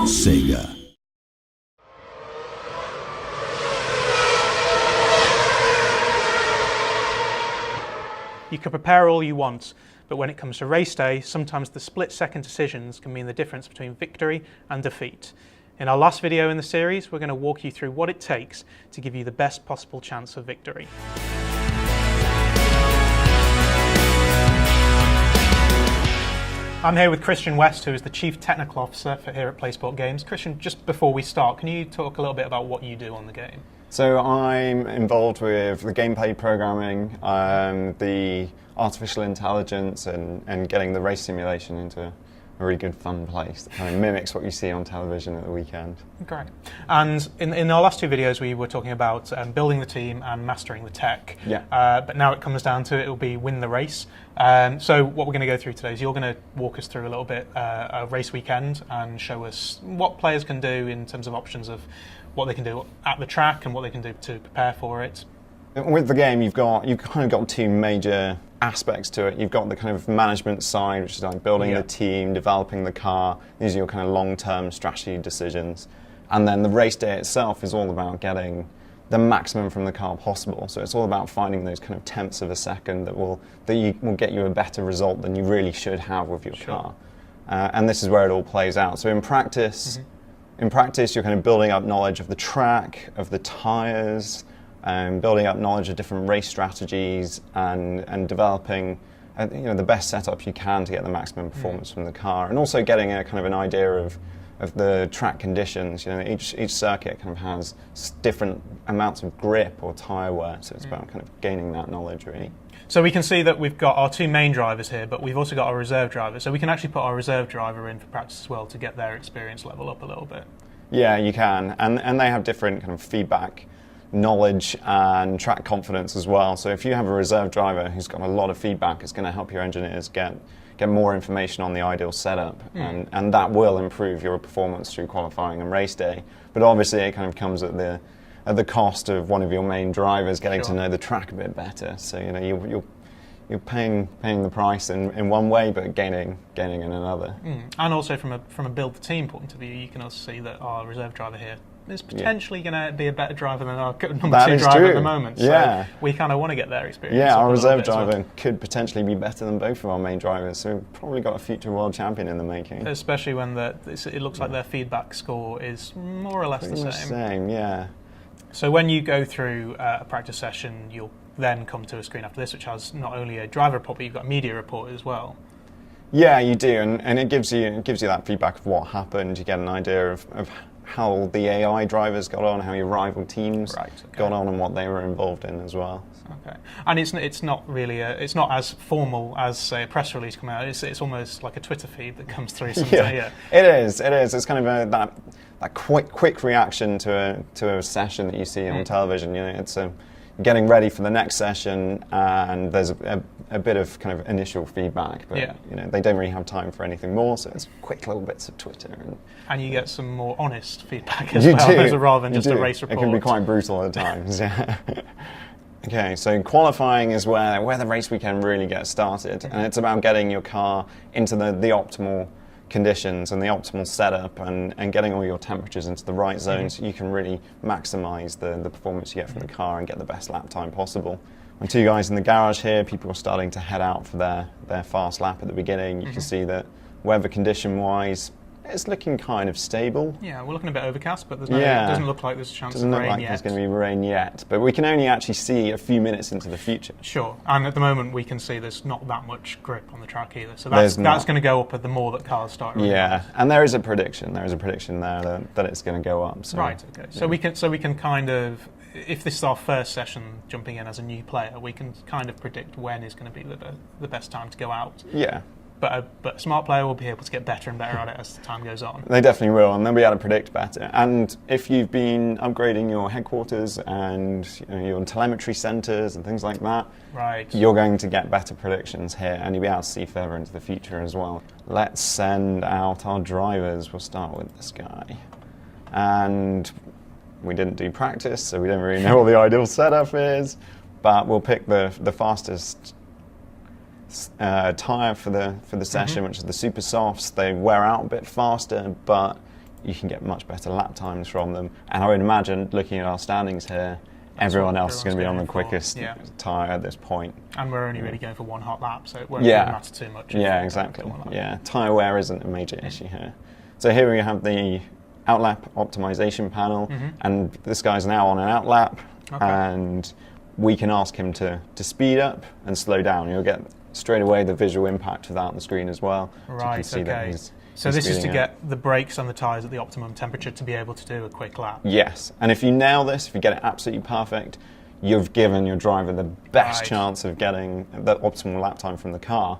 Sega. You can prepare all you want, but when it comes to race day, sometimes the split-second decisions can mean the difference between victory and defeat. In our last video in the series, we're going to walk you through what it takes to give you the best possible chance of victory. I'm here with Christian West, who is the Chief Technical Officer here at PlaySport Games. Christian, just before we start, can you talk a little bit about what you do on the game? So I'm involved with the gameplay programming, the artificial intelligence, and getting the race simulation into a really good fun place that kind of mimics what you see on television at the weekend. Great. And in our last two videos we were talking about building the team and mastering the tech. Yeah. But now it comes down to it will be win the race. So what we're going to go through today is you're going to walk us through a little bit a race weekend and show us what players can do in terms of options of what they can do at the track and what they can do to prepare for it. With the game, you've kind of got two major aspects to it. You've got the kind of management side, which is like building the team, developing the car. These are your kind of long-term strategy decisions. And then the race day itself is all about getting the maximum from the car possible. So it's all about finding those kind of tenths of a second that will get you a better result than you really should have with your car. And this is where it all plays out. So in practice, you're kind of building up knowledge of the track, of the tyres, building up knowledge of different race strategies, and developing the best setup you can to get the maximum performance from the car, and also getting a kind of an idea of the track conditions. Each circuit kind of has different amounts of grip or tyre wear, so it's about kind of gaining that knowledge really. So we can see that we've got our two main drivers here, but we've also got our reserve driver. So we can actually put our reserve driver in for practice as well to get their experience level up a little bit. Yeah, you can. And they have different kind of feedback knowledge and track confidence as well. So if you have a reserve driver who's got a lot of feedback, it's going to help your engineers get more information on the ideal setup. And that will improve your performance through qualifying and race day. But obviously it kind of comes at the cost of one of your main drivers getting to know the track a bit better. So you're paying the price in one way, but gaining in another. And also from a build the team point of view, you can also see that our reserve driver here is potentially going to be a better driver than our number two driver at the moment. So we kind of want to get their experience. Yeah, our reserve driver could potentially be better than both of our main drivers. So we've probably got a future world champion in the making. Especially when it looks like their feedback score is more or less the same. Yeah. So when you go through a practice session, you'll then come to a screen after this, which has not only a driver report, but you've got a media report as well. Yeah, you do, and it gives you that feedback of what happened. You get an idea of how the AI drivers got on, how your rival teams got on, and what they were involved in as well. Okay, and it's not really it's not as formal as say a press release coming out. It's almost like a Twitter feed that comes through. It is. It's kind of that quick reaction to a session that you see on television. It's getting ready for the next session, and there's a bit of kind of initial feedback, but they don't really have time for anything more, so it's quick little bits of Twitter. And you get some more honest feedback as well, rather than just a race report. It can be quite brutal at times, yeah. Okay, so qualifying is where the race weekend really gets started, and it's about getting your car into the optimal conditions and the optimal setup, and getting all your temperatures into the right zone so you can really maximise the performance you get from the car and get the best lap time possible. And two guys in the garage here, people are starting to head out for their fast lap at the beginning. You can see that weather condition wise, it's looking kind of stable. Yeah, we're looking a bit overcast, but it doesn't look like there's a chance of rain yet. Doesn't look like there's going to be rain yet, but we can only actually see a few minutes into the future. Sure, and at the moment we can see there's not that much grip on the track either, so that's going to go up the more that cars start running. And there is a prediction. There is a prediction there that it's going to go up. So, right. Okay. So we can kind of, if this is our first session jumping in as a new player, we can kind of predict when is going to be the best time to go out. Yeah. But a smart player will be able to get better and better at it as the time goes on. They definitely will, and they'll be able to predict better. And if you've been upgrading your headquarters and your telemetry centres and things like that, you're going to get better predictions here, and you'll be able to see further into the future as well. Let's send out our drivers. We'll start with this guy. And we didn't do practice, so we don't really know what the ideal setup is, but we'll pick the fastest tyre for the session, which is the super softs. They wear out a bit faster, but you can get much better lap times from them. And I would imagine, looking at our standings here, everyone else is going to be on the quickest tyre at this point. And we're only really going for one hot lap, so it won't really matter too much. Yeah, exactly. Yeah, tyre wear isn't a major issue here. So here we have the outlap optimization panel, and this guy's now on an outlap, and we can ask him to speed up and slow down. You'll get straight away the visual impact of that on the screen as well. Right, so you can see that so this is to get the brakes on the tyres at the optimum temperature to be able to do a quick lap. Yes, and if you nail this, if you get it absolutely perfect, you've given your driver the best chance of getting the optimal lap time from the car.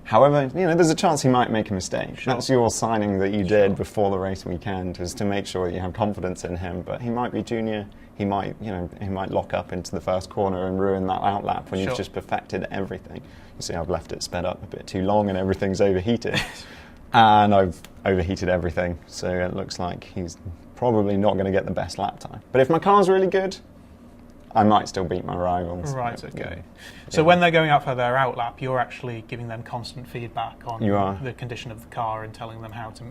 However, there's a chance he might make a mistake. Sure. That's your signing that you did before the race weekend, is to make sure that you have confidence in him. But he might be junior. He might, he might lock up into the first corner and ruin that outlap when you've just perfected everything. You see, I've left it sped up a bit too long and everything's overheated. And I've overheated everything, so it looks like he's probably not going to get the best lap time. But if my car's really good, I might still beat my rivals. Right, okay. So when they're going out for their outlap, you're actually giving them constant feedback on the condition of the car and telling them how to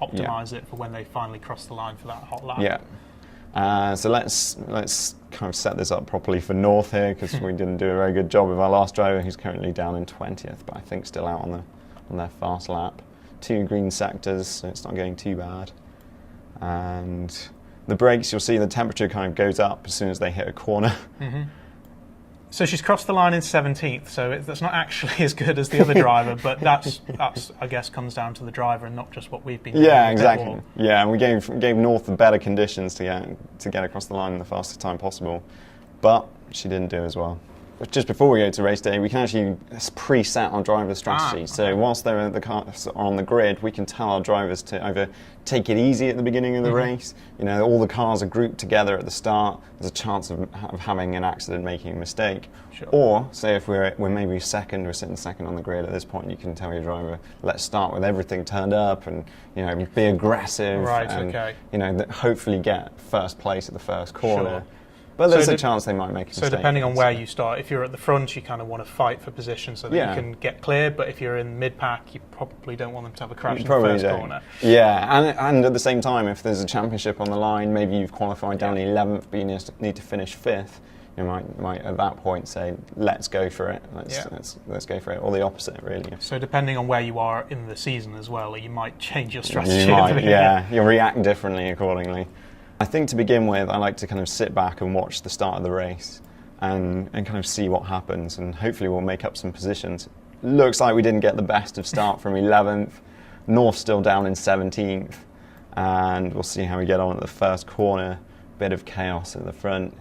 optimise it for when they finally cross the line for that hot lap. Yeah. So let's kind of set this up properly for North here, because we didn't do a very good job with our last driver, who's currently down in 20th, but I think still out on their fast lap. 2 green sectors, so it's not going too bad. And the brakes, you'll see the temperature kind of goes up as soon as they hit a corner. So she's crossed the line in 17th, so that's not actually as good as the other driver, but that's I guess comes down to the driver and not just what we've been doing. Yeah, exactly. Yeah, and we gave North the better conditions to get across the line in the fastest time possible, but she didn't do as well. But just before we go to race day, we can actually preset our driver strategy. So whilst they're on the grid, we can tell our drivers to either take it easy at the beginning of the race. All the cars are grouped together at the start. There's a chance of having an accident, making a mistake. Sure. Or say if we're maybe second, we're sitting second on the grid. At this point, you can tell your driver, let's start with everything turned up, and be aggressive. Right. And, hopefully get first place at the first corner. Sure. But there's a chance they might make a mistake. So depending on where you start, if you're at the front, you kind of want to fight for position so that you can get clear. But if you're in mid-pack, you probably don't want them to have a crash in the first corner. Yeah, and at the same time, if there's a championship on the line, maybe you've qualified down 11th, but you need to finish 5th. You might at that point say, let's go for it. Let's go for it, or the opposite, really. So depending on where you are in the season as well, you might change your strategy. You might, you'll react differently accordingly. I think to begin with, I like to kind of sit back and watch the start of the race and kind of see what happens, and hopefully we'll make up some positions. Looks like we didn't get the best of start from 11th. North still down in 17th, and we'll see how we get on at the first corner. Bit of chaos at the front,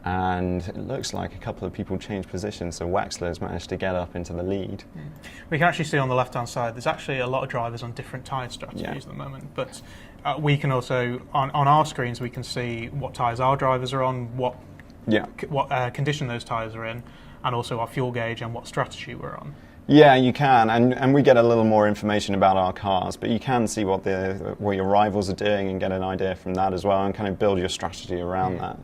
and it looks like a couple of people changed positions, so Wexler's managed to get up into the lead. We can actually see on the left-hand side, there's actually a lot of drivers on different tyre strategies at the moment, but we can also, on our screens, we can see what tyres our drivers are on, what condition those tyres are in, and also our fuel gauge and what strategy we're on. Yeah, you can, and we get a little more information about our cars, but you can see what your rivals are doing and get an idea from that as well, and kind of build your strategy around that.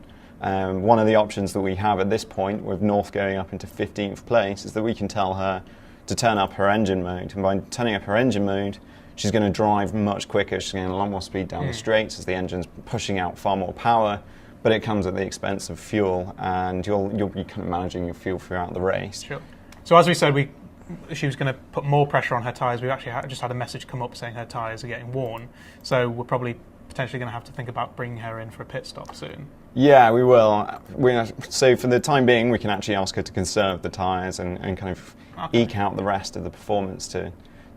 One of the options that we have at this point, with North going up into 15th place, is that we can tell her to turn up her engine mode, and by turning up her engine mode, she's going to drive much quicker. She's getting a lot more speed down the straights as the engine's pushing out far more power, but it comes at the expense of fuel, and you'll be kind of managing your fuel throughout the race. Sure. So as we said, she was going to put more pressure on her tyres. We've actually just had a message come up saying her tyres are getting worn, so we're probably potentially going to have to think about bringing her in for a pit stop soon. Yeah, we will. So for the time being, we can actually ask her to conserve the tyres and kind of eke out the rest of the performance to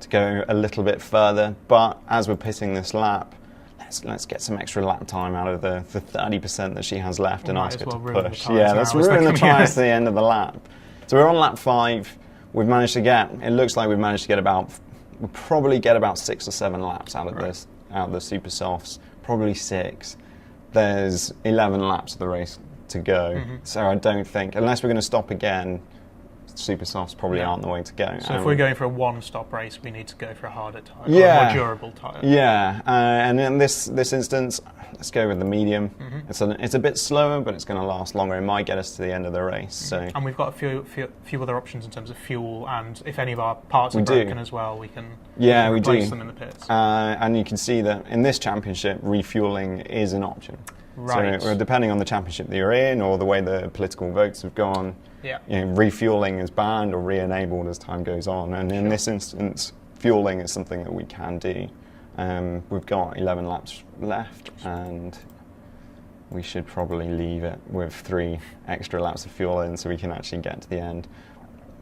go a little bit further. But as we're pitting this lap, let's get some extra lap time out of the 30% that she has left and ask her to push. Yeah, let's ruin the tyres to the end of the lap. So we're on lap 5. We've managed to get, it looks like we've managed to get we'll probably get about 6 or 7 laps out of this, out of the super softs, probably 6. There's 11 laps of the race to go, so I don't think, unless we're going to stop again, super softs probably aren't the way to go. So if we're going for a one-stop race, we need to go for a harder tyre, or a more durable tyre. Yeah, and in this instance, let's go with the medium. It's a bit slower, but it's going to last longer. It might get us to the end of the race. So, and we've got a few other options in terms of fuel, and if any of our parts are broken as well, we can replace them in the pits. And you can see that in this championship, refueling is an option. Right. So depending on the championship that you're in, or the way the political votes have gone, refueling is banned or re-enabled as time goes on. And in this instance, fueling is something that we can do. We've got 11 laps left, and we should probably leave it with 3 extra laps of fuel in so we can actually get to the end.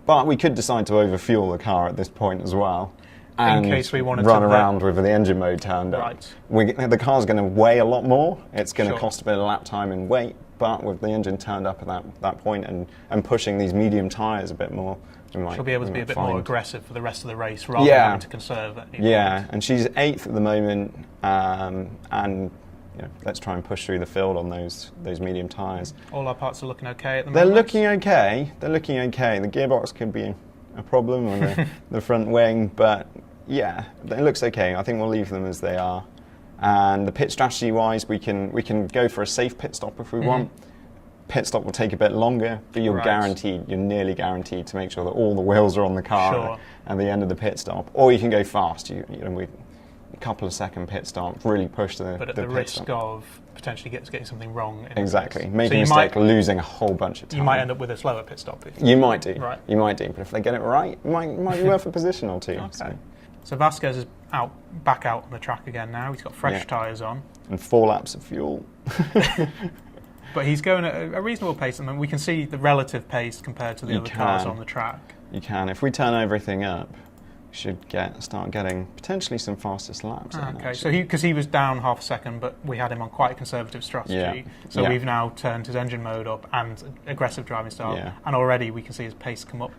But we could decide to overfuel the car at this point as well. In case we wanted run to around with the engine mode turned up. The car's going to weigh a lot more. It's going to cost a bit of lap time and weight, but with the engine turned up at that point and pushing these medium tyres a bit more, she'll be able to be a bit more aggressive for the rest of the race rather than having to conserve that. And she's 8th at the moment, and let's try and push through the field on those medium tyres. All our parts are looking okay at the moment? They're looking okay. The gearbox could be a problem on the front wing, but yeah, it looks okay. I think we'll leave them as they are. And the pit strategy wise, we can go for a safe pit stop if we want. Pit stop will take a bit longer, but you're nearly guaranteed to make sure that all the wheels are on the car at the end of the pit stop. Or you can go fast. A couple of second pit stop, really push the But at the risk of potentially getting something wrong. Exactly. Making a mistake, losing a whole bunch of time. You might end up with a slower pit stop. You might do. Right. You might do. But if they get it right, it might be worth a position or two. Okay. So Vasquez is back out on the track again now. He's got fresh tyres on. And 4 laps of fuel. But he's going at a reasonable pace. I mean, we can see the relative pace compared to the other cars on the track. You can. If we turn everything up, should start getting potentially some fastest laps. Okay, so because he was down half a second, but we had him on quite a conservative strategy. So we've now turned his engine mode up and aggressive driving style, and already we can see his pace come up.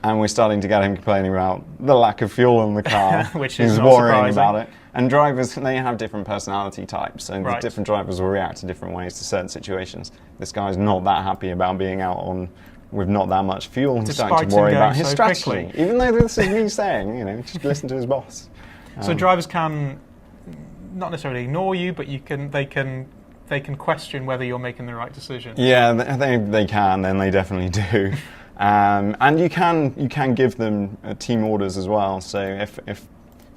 And we're starting to get him complaining about the lack of fuel in the car, which is He's not worrying surprising. about it. And drivers, they have different personality types, and different drivers will react to different ways to certain situations. This guy's not that happy about being out on with not that much fuel, and starting to worry about his strategy. Even though this is me saying, just listen to his boss. So drivers can not necessarily ignore you, but they can question whether you're making the right decision. Yeah, they can, and they definitely do. And you can give them team orders as well. So if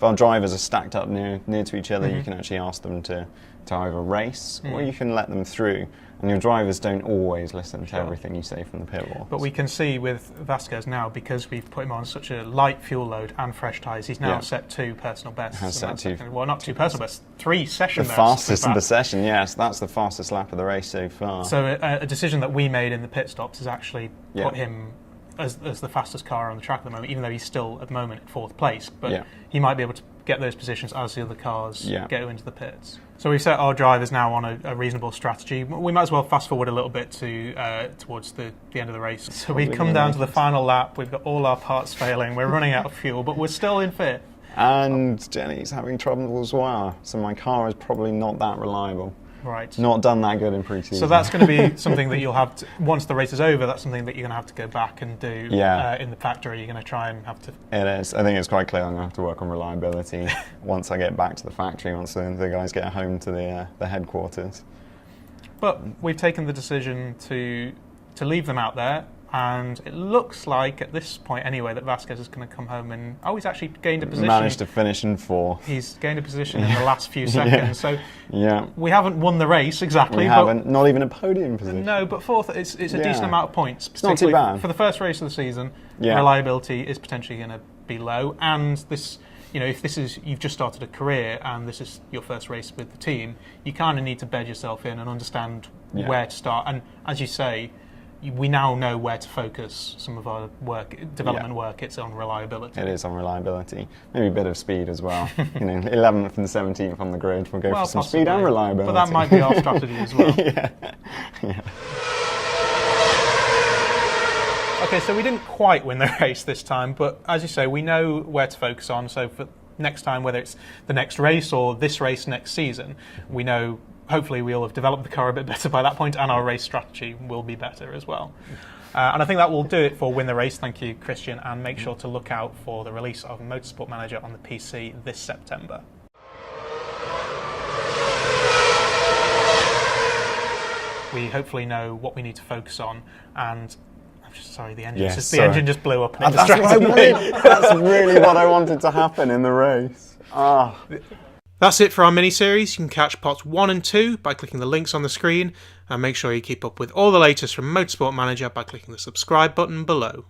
our drivers are stacked up near to each other, you can actually ask them to either race or you can let them through. And your drivers don't always listen to everything you say from the pit wall. But we can see with Vasquez now, because we've put him on such a light fuel load and fresh tyres, he's now set 2 personal bests. Has set 2. Well, not 2 personal bests, 3 session bests. The fastest in the session, yes. That's the fastest lap of the race so far. So a decision that we made in the pit stops is actually put him as the fastest car on the track at the moment, even though he's still at the moment at 4th place. But he might be able to get those positions as the other cars go into the pits. So we've set our drivers now on a reasonable strategy. We might as well fast forward a little bit towards the end of the race. So we've come down to the final lap. We've got all our parts failing. We're running out of fuel, but we're still in 5th. And Jenny's having trouble as well. So my car is probably not that reliable. Right. Not done that good in pre-season. So that's going to be something that you'll have to, once the race is over, that's something that you're going to have to go back and do in the factory. You're going to try and have to... It is. I think it's quite clear I'm going to have to work on reliability once I get back to the factory, once the guys get home to the headquarters. But we've taken the decision to leave them out there, and it looks like, at this point anyway, that Vasquez is going to come home and... Oh, he's actually gained a position. Managed to finish in 4th. He's gained a position in the last few seconds. So we haven't won the race exactly. We haven't. Not even a podium position. No, but 4th, it's a decent amount of points. It's not too bad. For the first race of the season, reliability is potentially going to be low. And this... if you've just started a career and this is your first race with the team, you kind of need to bed yourself in and understand where to start. And as you say, we now know where to focus some of our development work. It's on reliability. It is on reliability. Maybe a bit of speed as well. 11th and 17th on the grid. We'll go for some speed and reliability. But that might be our strategy as well. Okay, so we didn't quite win the race this time, but as you say, we know where to focus on. So for next time, whether it's the next race or this race next season, we know hopefully we'll have developed the car a bit better by that point, and our race strategy will be better as well. And I think that will do it for Win the Race. Thank you, Christian, and make sure to look out for the release of Motorsport Manager on the PC this September. We hopefully know what we need to focus on, and I'm just sorry, the engine engine just blew up and it distracted me. That's really what I wanted to happen in the race. That's it for our mini-series. You can catch parts 1 and 2 by clicking the links on the screen, and make sure you keep up with all the latest from Motorsport Manager by clicking the subscribe button below.